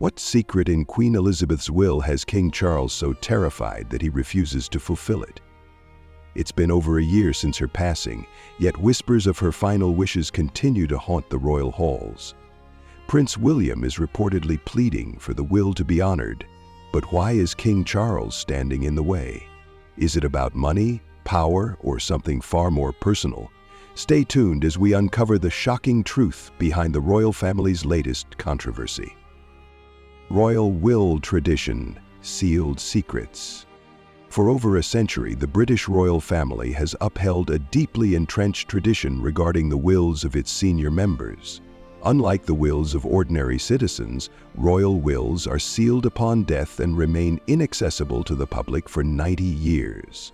What secret in Queen Elizabeth's will has King Charles so terrified that he refuses to fulfill it? It's been over a year since her passing, yet whispers of her final wishes continue to haunt the royal halls. Prince William is reportedly pleading for the will to be honored. But why is King Charles standing in the way? Is it about money, power, or something far more personal? Stay tuned as we uncover the shocking truth behind the royal family's latest controversy. Royal will tradition, sealed secrets. For over a century, the British royal family has upheld a deeply entrenched tradition regarding the wills of its senior members. Unlike the wills of ordinary citizens, royal wills are sealed upon death and remain inaccessible to the public for 90 years.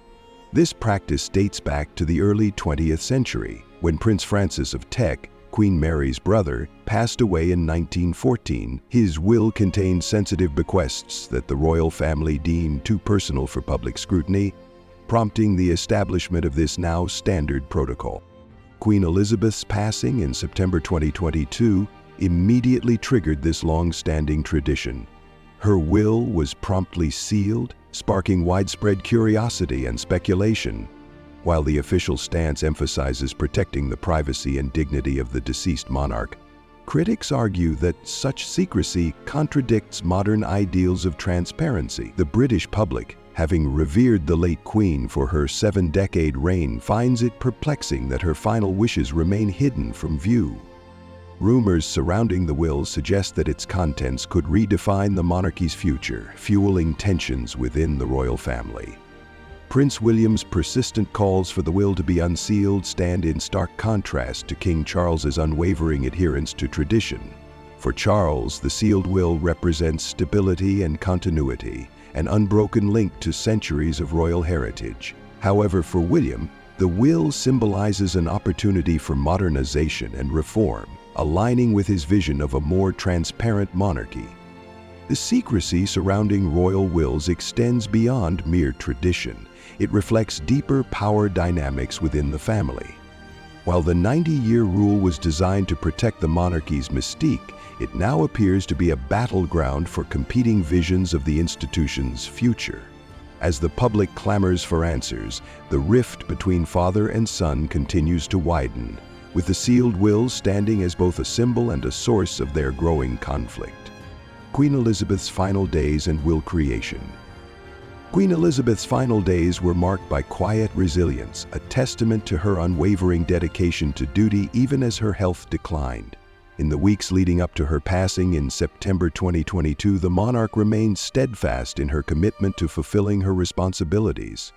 This practice dates back to the early 20th century, when Prince Francis of Teck, Queen Mary's brother, passed away in 1914. His will contained sensitive bequests that the royal family deemed too personal for public scrutiny, prompting the establishment of this now standard protocol. Queen Elizabeth's passing in September 2022 immediately triggered this long-standing tradition. Her will was promptly sealed, sparking widespread curiosity and speculation. While the official stance emphasizes protecting the privacy and dignity of the deceased monarch, critics argue that such secrecy contradicts modern ideals of transparency. The British public, having revered the late Queen for her 7-decade reign, finds it perplexing that her final wishes remain hidden from view. Rumors surrounding the will suggest that its contents could redefine the monarchy's future, fueling tensions within the royal family. Prince William's persistent calls for the will to be unsealed stand in stark contrast to King Charles's unwavering adherence to tradition. For Charles, the sealed will represents stability and continuity, an unbroken link to centuries of royal heritage. However, for William, the will symbolizes an opportunity for modernization and reform, aligning with his vision of a more transparent monarchy. The secrecy surrounding royal wills extends beyond mere tradition. It reflects deeper power dynamics within the family. While the 90-year rule was designed to protect the monarchy's mystique, it now appears to be a battleground for competing visions of the institution's future. As the public clamors for answers, the rift between father and son continues to widen, with the sealed will standing as both a symbol and a source of their growing conflict. Queen Elizabeth's final days and will creation. Queen Elizabeth's final days were marked by quiet resilience, a testament to her unwavering dedication to duty even as her health declined. In the weeks leading up to her passing in September 2022, the monarch remained steadfast in her commitment to fulfilling her responsibilities.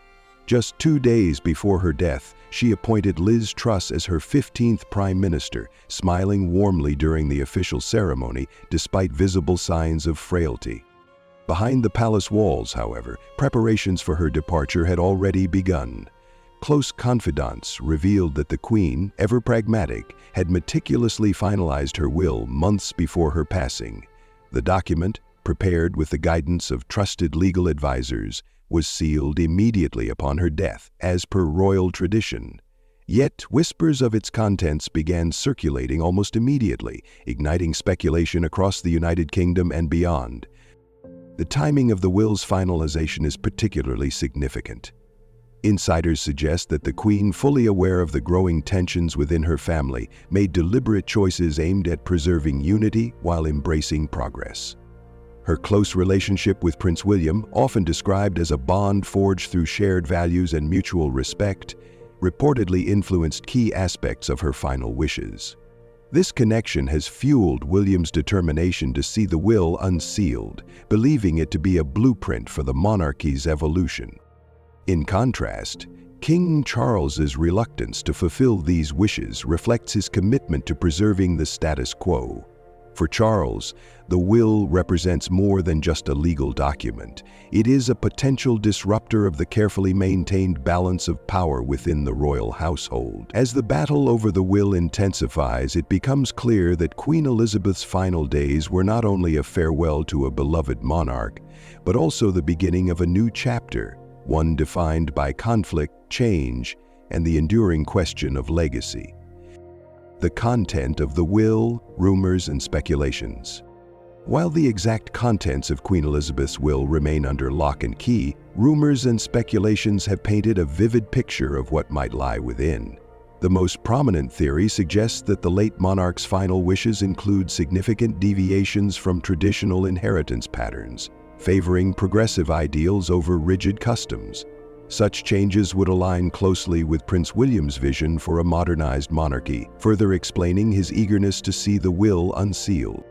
Just 2 days before her death, she appointed Liz Truss as her 15th Prime Minister, smiling warmly during the official ceremony despite visible signs of frailty. Behind the palace walls, however, preparations for her departure had already begun. Close confidants revealed that the Queen, ever pragmatic, had meticulously finalized her will months before her passing. The document, prepared with the guidance of trusted legal advisors, was sealed immediately upon her death, as per royal tradition. Yet, whispers of its contents began circulating almost immediately, igniting speculation across the United Kingdom and beyond. The timing of the will's finalization is particularly significant. Insiders suggest that the Queen, fully aware of the growing tensions within her family, made deliberate choices aimed at preserving unity while embracing progress. Her close relationship with Prince William, often described as a bond forged through shared values and mutual respect, reportedly influenced key aspects of her final wishes. This connection has fueled William's determination to see the will unsealed, believing it to be a blueprint for the monarchy's evolution. In contrast, King Charles's reluctance to fulfill these wishes reflects his commitment to preserving the status quo. For Charles, the will represents more than just a legal document. It is a potential disruptor of the carefully maintained balance of power within the royal household. As the battle over the will intensifies, it becomes clear that Queen Elizabeth's final days were not only a farewell to a beloved monarch, but also the beginning of a new chapter, one defined by conflict, change, and the enduring question of legacy. The content of the will, rumors, and speculations. While the exact contents of Queen Elizabeth's will remain under lock and key, rumors and speculations have painted a vivid picture of what might lie within. The most prominent theory suggests that the late monarch's final wishes include significant deviations from traditional inheritance patterns, favoring progressive ideals over rigid customs. Such changes would align closely with Prince William's vision for a modernized monarchy, further explaining his eagerness to see the will unsealed.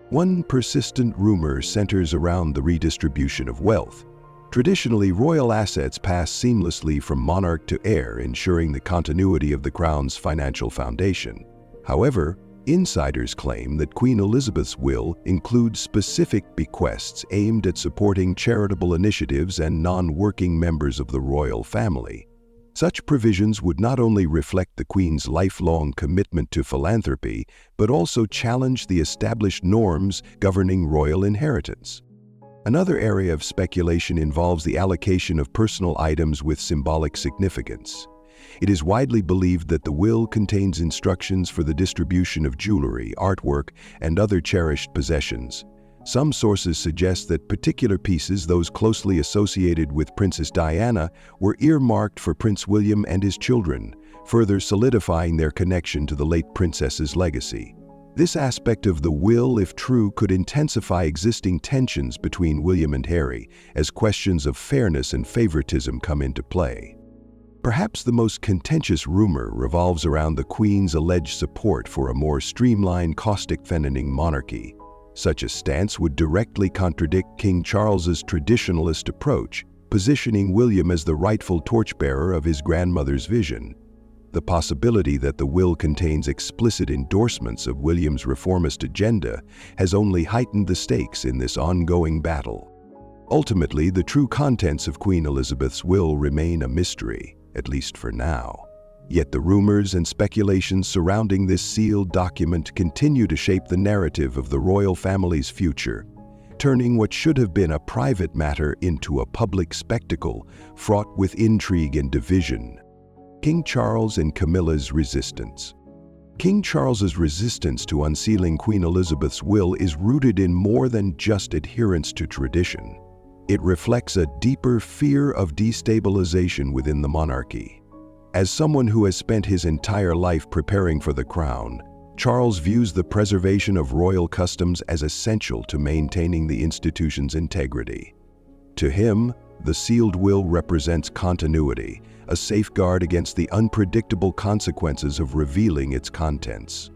One persistent rumor centers around the redistribution of wealth. Traditionally, royal assets pass seamlessly from monarch to heir, ensuring the continuity of the crown's financial foundation. However, insiders claim that Queen Elizabeth's will includes specific bequests aimed at supporting charitable initiatives and non-working members of the royal family. Such provisions would not only reflect the Queen's lifelong commitment to philanthropy, but also challenge the established norms governing royal inheritance. Another area of speculation involves the allocation of personal items with symbolic significance. It is widely believed that the will contains instructions for the distribution of jewelry, artwork, and other cherished possessions. Some sources suggest that particular pieces, those closely associated with Princess Diana, were earmarked for Prince William and his children, further solidifying their connection to the late princess's legacy. This aspect of the will, if true, could intensify existing tensions between William and Harry, as questions of fairness and favoritism come into play. Perhaps the most contentious rumor revolves around the Queen's alleged support for a more streamlined, caustic-feminine monarchy. Such a stance would directly contradict King Charles's traditionalist approach, positioning William as the rightful torchbearer of his grandmother's vision. The possibility that the will contains explicit endorsements of William's reformist agenda has only heightened the stakes in this ongoing battle. Ultimately, the true contents of Queen Elizabeth's will remain a mystery, at least for now. Yet the rumors and speculations surrounding this sealed document continue to shape the narrative of the royal family's future, turning what should have been a private matter into a public spectacle fraught with intrigue and division. King Charles and Camilla's resistance. King Charles's resistance to unsealing Queen Elizabeth's will is rooted in more than just adherence to tradition. It reflects a deeper fear of destabilization within the monarchy. As someone who has spent his entire life preparing for the crown, Charles views the preservation of royal customs as essential to maintaining the institution's integrity. To him, the sealed will represents continuity, a safeguard against the unpredictable consequences of revealing its contents.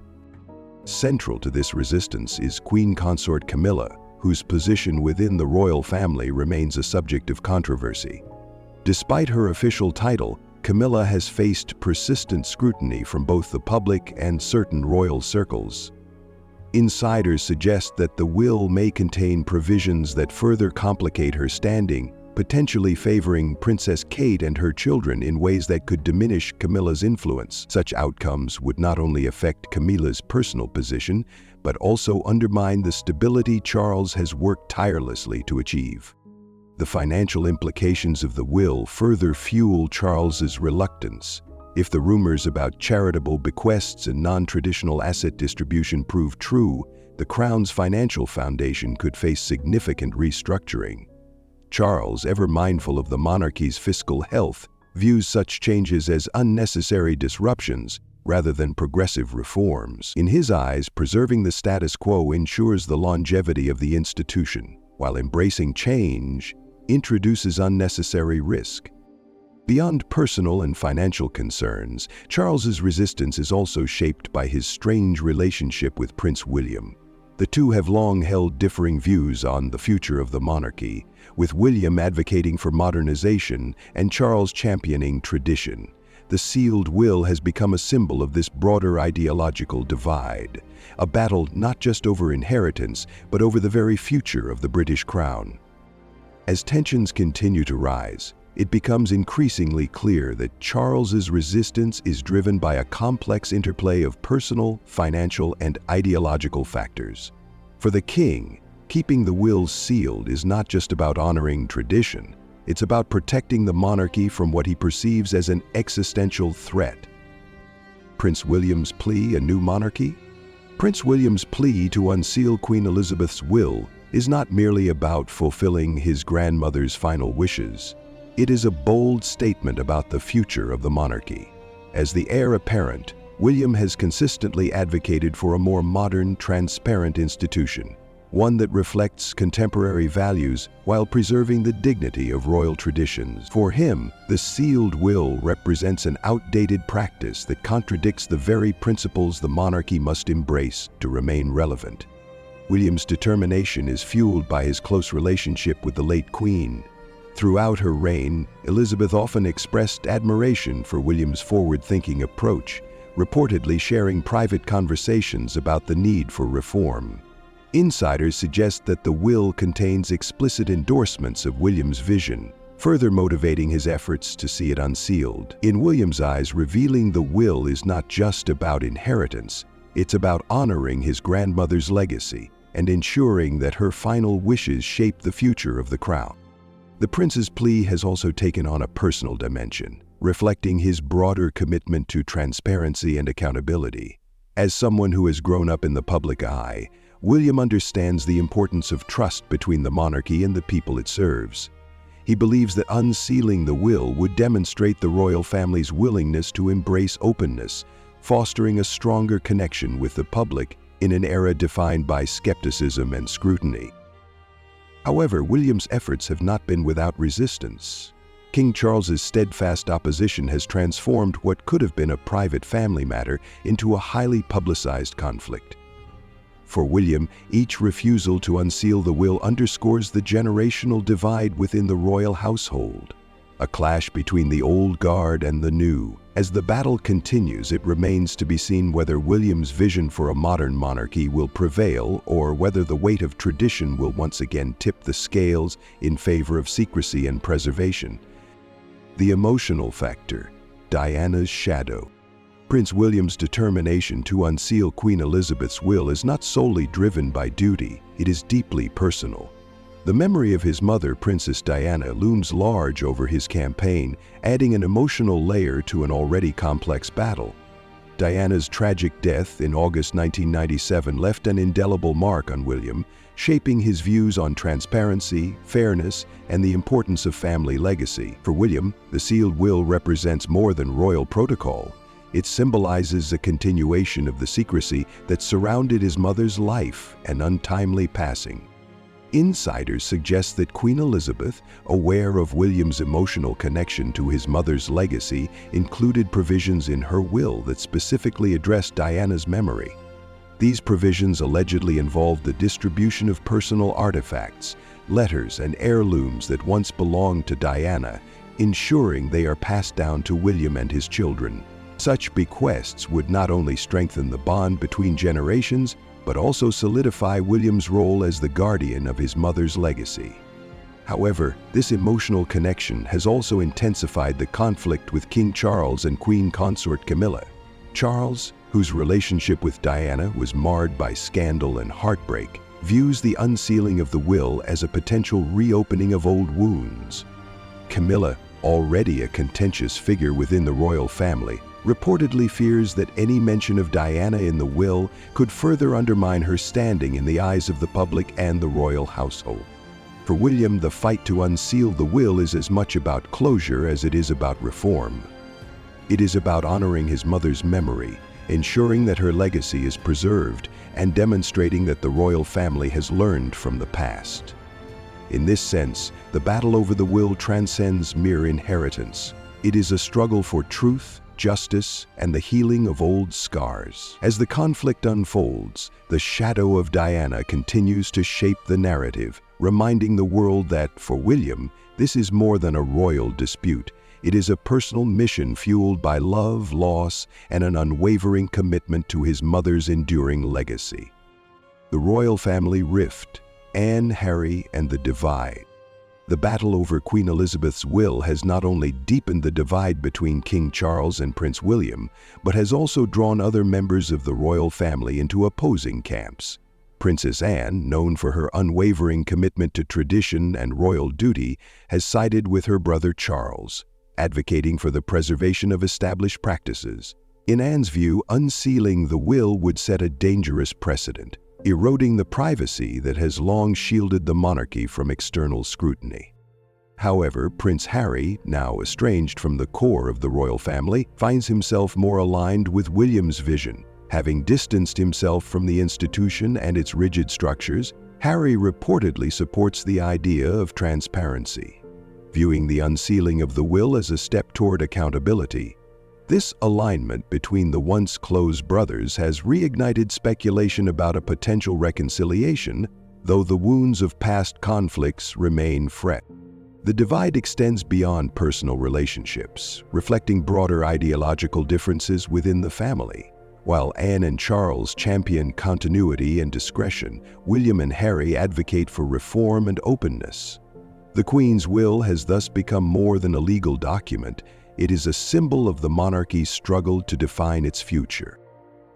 Central to this resistance is Queen Consort Camilla, whose position within the royal family remains a subject of controversy. Despite her official title, Camilla has faced persistent scrutiny from both the public and certain royal circles. Insiders suggest that the will may contain provisions that further complicate her standing, potentially favoring Princess Kate and her children in ways that could diminish Camilla's influence. Such outcomes would not only affect Camilla's personal position, but also undermine the stability Charles has worked tirelessly to achieve. The financial implications of the will further fuel Charles's reluctance. If the rumors about charitable bequests and non-traditional asset distribution prove true, the Crown's financial foundation could face significant restructuring. Charles, ever mindful of the monarchy's fiscal health, views such changes as unnecessary disruptions rather than progressive reforms. In his eyes, preserving the status quo ensures the longevity of the institution, while embracing change introduces unnecessary risk. Beyond personal and financial concerns, Charles's resistance is also shaped by his strange relationship with Prince William. The two have long held differing views on the future of the monarchy, with William advocating for modernization and Charles championing tradition. The sealed will has become a symbol of this broader ideological divide, a battle not just over inheritance, but over the very future of the British crown. As tensions continue to rise, it becomes increasingly clear that Charles's resistance is driven by a complex interplay of personal, financial, and ideological factors. For the king, keeping the will sealed is not just about honoring tradition, it's about protecting the monarchy from what he perceives as an existential threat. Prince William's plea, a new monarchy? Prince William's plea to unseal Queen Elizabeth's will is not merely about fulfilling his grandmother's final wishes. It is a bold statement about the future of the monarchy. As the heir apparent, William has consistently advocated for a more modern, transparent institution, one that reflects contemporary values while preserving the dignity of royal traditions. For him, the sealed will represents an outdated practice that contradicts the very principles the monarchy must embrace to remain relevant. William's determination is fueled by his close relationship with the late Queen. Throughout her reign, Elizabeth often expressed admiration for William's forward-thinking approach, reportedly sharing private conversations about the need for reform. Insiders suggest that the will contains explicit endorsements of William's vision, further motivating his efforts to see it unsealed. In William's eyes, revealing the will is not just about inheritance, it's about honoring his grandmother's legacy and ensuring that her final wishes shape the future of the crown. The prince's plea has also taken on a personal dimension, reflecting his broader commitment to transparency and accountability. As someone who has grown up in the public eye, William understands the importance of trust between the monarchy and the people it serves. He believes that unsealing the will would demonstrate the royal family's willingness to embrace openness, fostering a stronger connection with the public in an era defined by skepticism and scrutiny. However, William's efforts have not been without resistance. King Charles's steadfast opposition has transformed what could have been a private family matter into a highly publicized conflict. For William, each refusal to unseal the will underscores the generational divide within the royal household, a clash between the old guard and the new. As the battle continues, it remains to be seen whether William's vision for a modern monarchy will prevail or whether the weight of tradition will once again tip the scales in favor of secrecy and preservation. The emotional factor, Diana's shadow. Prince William's determination to unseal Queen Elizabeth's will is not solely driven by duty, it is deeply personal. The memory of his mother, Princess Diana, looms large over his campaign, adding an emotional layer to an already complex battle. Diana's tragic death in August 1997 left an indelible mark on William, shaping his views on transparency, fairness, and the importance of family legacy. For William, the sealed will represents more than royal protocol. It symbolizes a continuation of the secrecy that surrounded his mother's life and untimely passing. Insiders suggest that Queen Elizabeth, aware of William's emotional connection to his mother's legacy, included provisions in her will that specifically addressed Diana's memory. These provisions allegedly involved the distribution of personal artifacts, letters, and heirlooms that once belonged to Diana, ensuring they are passed down to William and his children. Such bequests would not only strengthen the bond between generations, but also solidify William's role as the guardian of his mother's legacy. However, this emotional connection has also intensified the conflict with King Charles and Queen Consort Camilla. Charles, whose relationship with Diana was marred by scandal and heartbreak, views the unsealing of the will as a potential reopening of old wounds. Camilla, already a contentious figure within the royal family, reportedly fears that any mention of Diana in the will could further undermine her standing in the eyes of the public and the royal household. For William, the fight to unseal the will is as much about closure as it is about reform. It is about honoring his mother's memory, ensuring that her legacy is preserved, and demonstrating that the royal family has learned from the past. In this sense, the battle over the will transcends mere inheritance. It is a struggle for truth, justice, and the healing of old scars. As the conflict unfolds, the shadow of Diana continues to shape the narrative, reminding the world that, for William, this is more than a royal dispute. It is a personal mission fueled by love, loss, and an unwavering commitment to his mother's enduring legacy. The royal family rift, Anne, Harry, and the divide. The battle over Queen Elizabeth's will has not only deepened the divide between King Charles and Prince William, but has also drawn other members of the royal family into opposing camps. Princess Anne, known for her unwavering commitment to tradition and royal duty, has sided with her brother Charles, advocating for the preservation of established practices. In Anne's view, unsealing the will would set a dangerous precedent, eroding the privacy that has long shielded the monarchy from external scrutiny. However, Prince Harry, now estranged from the core of the royal family, finds himself more aligned with William's vision. Having distanced himself from the institution and its rigid structures, Harry reportedly supports the idea of transparency, viewing the unsealing of the will as a step toward accountability. This alignment between the once close brothers has reignited speculation about a potential reconciliation, though the wounds of past conflicts remain fresh. The divide extends beyond personal relationships, reflecting broader ideological differences within the family. While Anne and Charles champion continuity and discretion, William and Harry advocate for reform and openness. The Queen's will has thus become more than a legal document. It is a symbol of the monarchy's struggle to define its future.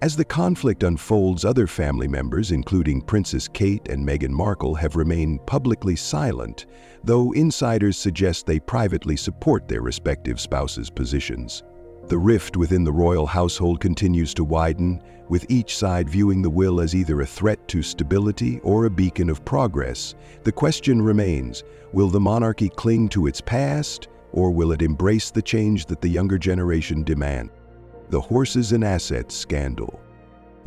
As the conflict unfolds, other family members, including Princess Kate and Meghan Markle, have remained publicly silent, though insiders suggest they privately support their respective spouses' positions. The rift within the royal household continues to widen, with each side viewing the will as either a threat to stability or a beacon of progress. The question remains, will the monarchy cling to its past, or will it embrace the change that the younger generation demand? The horses and assets scandal.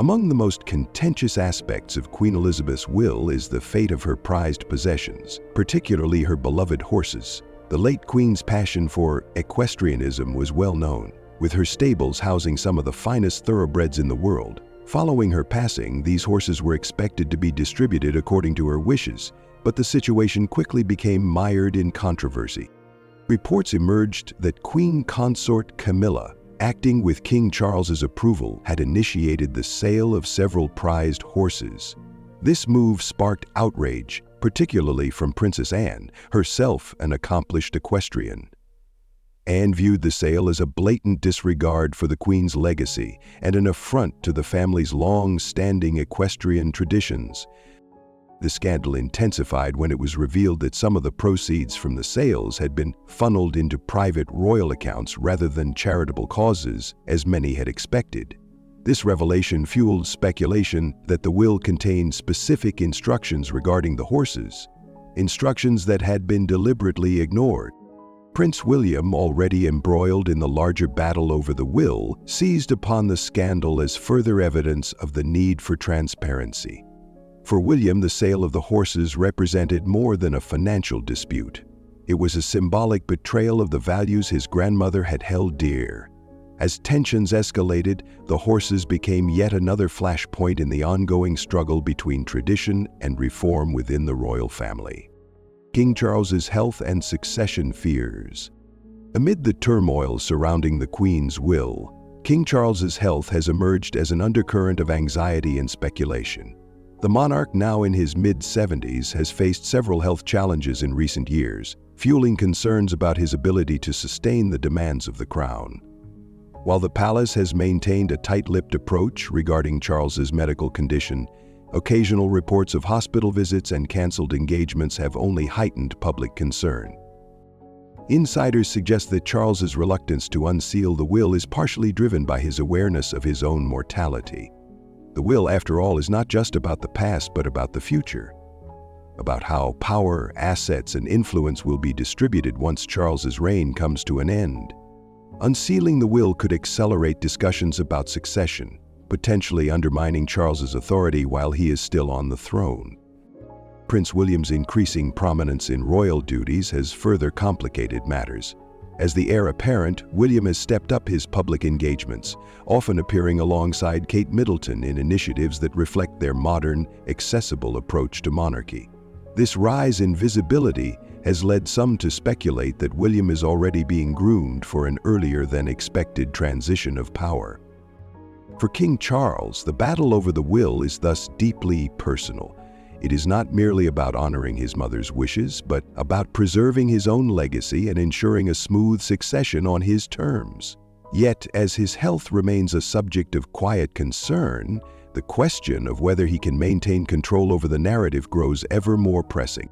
Among the most contentious aspects of Queen Elizabeth's will is the fate of her prized possessions, particularly her beloved horses. The late Queen's passion for equestrianism was well known, with her stables housing some of the finest thoroughbreds in the world. Following her passing, these horses were expected to be distributed according to her wishes, but the situation quickly became mired in controversy. Reports emerged that Queen Consort Camilla, acting with King Charles's approval, had initiated the sale of several prized horses. This move sparked outrage, particularly from Princess Anne, herself an accomplished equestrian. Anne viewed the sale as a blatant disregard for the Queen's legacy and an affront to the family's long-standing equestrian traditions. The scandal intensified when it was revealed that some of the proceeds from the sales had been funneled into private royal accounts rather than charitable causes, as many had expected. This revelation fueled speculation that the will contained specific instructions regarding the horses, instructions that had been deliberately ignored. Prince William, already embroiled in the larger battle over the will, seized upon the scandal as further evidence of the need for transparency. For William, the sale of the horses represented more than a financial dispute. It was a symbolic betrayal of the values his grandmother had held dear. As tensions escalated, the horses became yet another flashpoint in the ongoing struggle between tradition and reform within the royal family. King Charles's health and succession fears. Amid the turmoil surrounding the Queen's will, King Charles's health has emerged as an undercurrent of anxiety and speculation. The monarch, now in his mid-70s, has faced several health challenges in recent years, fueling concerns about his ability to sustain the demands of the crown. While the palace has maintained a tight-lipped approach regarding Charles's medical condition, occasional reports of hospital visits and canceled engagements have only heightened public concern. Insiders suggest that Charles's reluctance to unseal the will is partially driven by his awareness of his own mortality. The will, after all, is not just about the past, but about the future, about how power, assets, and influence will be distributed once Charles's reign comes to an end. Unsealing the will could accelerate discussions about succession, potentially undermining Charles's authority while he is still on the throne. Prince William's increasing prominence in royal duties has further complicated matters. As the heir apparent, William has stepped up his public engagements, often appearing alongside Kate Middleton in initiatives that reflect their modern, accessible approach to monarchy. This rise in visibility has led some to speculate that William is already being groomed for an earlier-than-expected transition of power. For King Charles, the battle over the will is thus deeply personal. It is not merely about honoring his mother's wishes, but about preserving his own legacy and ensuring a smooth succession on his terms. Yet, as his health remains a subject of quiet concern, the question of whether he can maintain control over the narrative grows ever more pressing.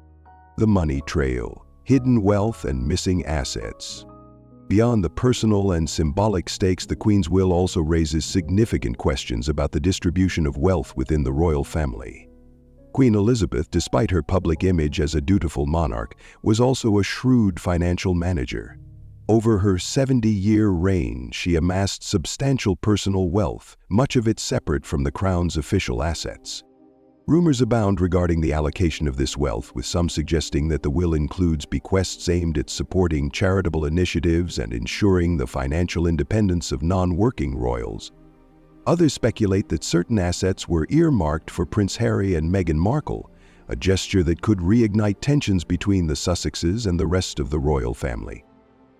The money trail, hidden wealth, and missing assets. Beyond the personal and symbolic stakes, the Queen's will also raises significant questions about the distribution of wealth within the royal family. Queen Elizabeth, despite her public image as a dutiful monarch, was also a shrewd financial manager. Over her 70-year reign, she amassed substantial personal wealth, much of it separate from the crown's official assets. Rumors abound regarding the allocation of this wealth, with some suggesting that the will includes bequests aimed at supporting charitable initiatives and ensuring the financial independence of non-working royals. Others speculate that certain assets were earmarked for Prince Harry and Meghan Markle, a gesture that could reignite tensions between the Sussexes and the rest of the royal family.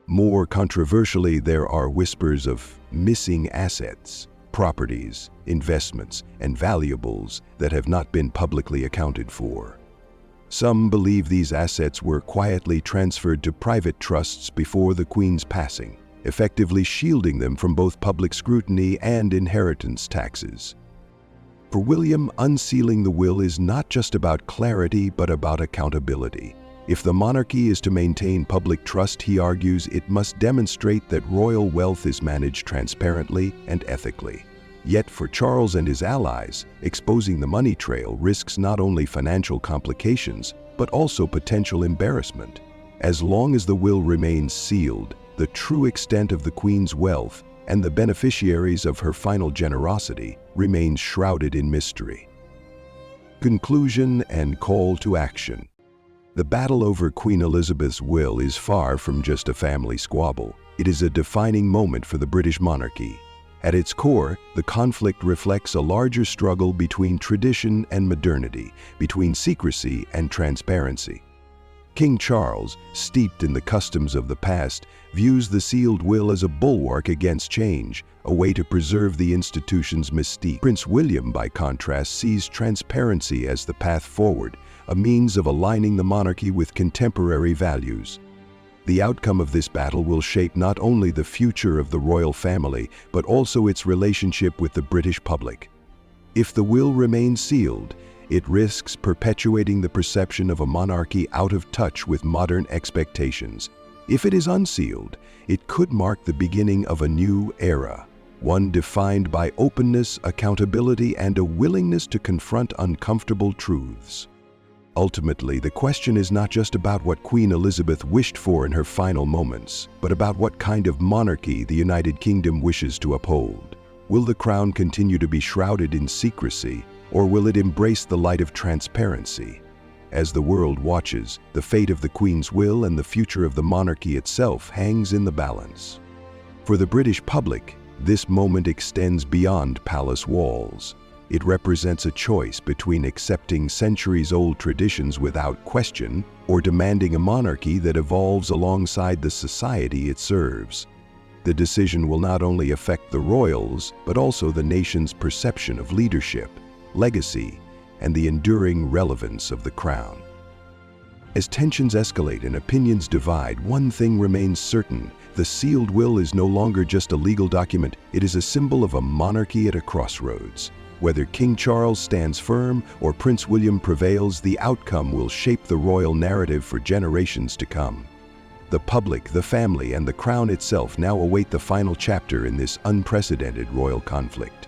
More controversially, there are whispers of missing assets, properties, investments, and valuables that have not been publicly accounted for. Some believe these assets were quietly transferred to private trusts before the Queen's passing, effectively shielding them from both public scrutiny and inheritance taxes. For William, unsealing the will is not just about clarity, but about accountability. If the monarchy is to maintain public trust, he argues, it must demonstrate that royal wealth is managed transparently and ethically. Yet for Charles and his allies, exposing the money trail risks not only financial complications, but also potential embarrassment. As long as the will remains sealed, the true extent of the Queen's wealth and the beneficiaries of her final generosity remains shrouded in mystery. Conclusion and call to action. The battle over Queen Elizabeth's will is far from just a family squabble. It is a defining moment for the British monarchy. At its core, the conflict reflects a larger struggle between tradition and modernity, between secrecy and transparency. King Charles, steeped in the customs of the past, views the sealed will as a bulwark against change, a way to preserve the institution's mystique. Prince William, by contrast, sees transparency as the path forward, a means of aligning the monarchy with contemporary values. The outcome of this battle will shape not only the future of the royal family, but also its relationship with the British public. If the will remains sealed, it risks perpetuating the perception of a monarchy out of touch with modern expectations. If it is unsealed, it could mark the beginning of a new era, one defined by openness, accountability, and a willingness to confront uncomfortable truths. Ultimately, the question is not just about what Queen Elizabeth wished for in her final moments, but about what kind of monarchy the United Kingdom wishes to uphold. Will the crown continue to be shrouded in secrecy, or will it embrace the light of transparency? As the world watches, the fate of the Queen's will and the future of the monarchy itself hangs in the balance. For the British public, this moment extends beyond palace walls. It represents a choice between accepting centuries-old traditions without question or demanding a monarchy that evolves alongside the society it serves. The decision will not only affect the royals, but also the nation's perception of leadership, legacy, and the enduring relevance of the crown. As tensions escalate and opinions divide, one thing remains certain: the sealed will is no longer just a legal document, it is a symbol of a monarchy at a crossroads. Whether King Charles stands firm or Prince William prevails, the outcome will shape the royal narrative for generations to come. The public, the family, and the crown itself now await the final chapter in this unprecedented royal conflict.